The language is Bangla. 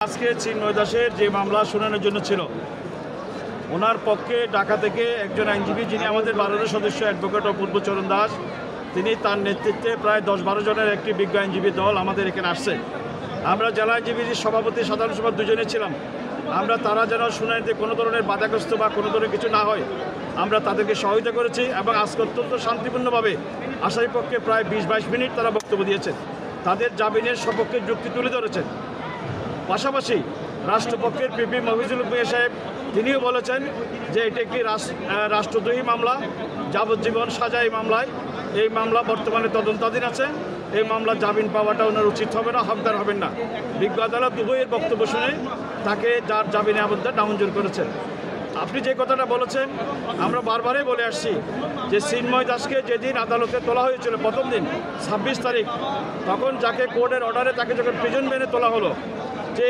আজকে চিন্ময় দাসের যে মামলা শুনানোর জন্য ছিল, ওনার পক্ষে ঢাকা থেকে একজন আইনজীবী, যিনি আমাদের 12 সদস্য অ্যাডভোকেট অপূর্বচরণ দাস, তিনি তার নেতৃত্বে প্রায় 10-12 জনের একটি বিজ্ঞ আইনজীবী দল আমাদের এখানে আসছে। আমরা জেলা আইনজীবীর সভাপতি, সাধারণ সভা দুজনে ছিলাম। আমরা তারা যেন শুনানিতে কোনো ধরনের বাধাগ্রস্ত বা কোনো ধরনের কিছু না হয়, আমরা তাদেরকে সহায়তা করেছি এবং আজকে অত্যন্ত শান্তিপূর্ণভাবে আসামি পক্ষে প্রায় 20-22 মিনিট তারা বক্তব্য দিয়েছেন, তাদের জামিনের সপক্ষে যুক্তি তুলে ধরেছেন। পাশাপাশি রাষ্ট্রপক্ষের পিপি মফিজুল মিয়া সাহেব তিনিও বলেছেন যে এটি একটি রাষ্ট্রদ্রোহী মামলা, যাবজ্জীবন সাজা এই মামলায়। এই মামলা বর্তমানে তদন্তাধীন আছে। এই মামলা জামিন পাওয়াটা ওনার উচিত হবে না, হকদার হবেন না। বিজ্ঞ আদালত উভয়ের বক্তব্য শুনে তাকে যার জামিনে আবেদন নামঞ্জুর করেছেন। আপনি যে কথাটা বলেছেন, আমরা বারবারই বলে আসছি যে চিন্ময় দাসকে যেদিন আদালতে তোলা হয়েছিল প্রথম দিন 26 তারিখ, তখন যাকে কোর্টের অর্ডারে তাকে যখন প্রিজন ভ্যানে তোলা হলো, যে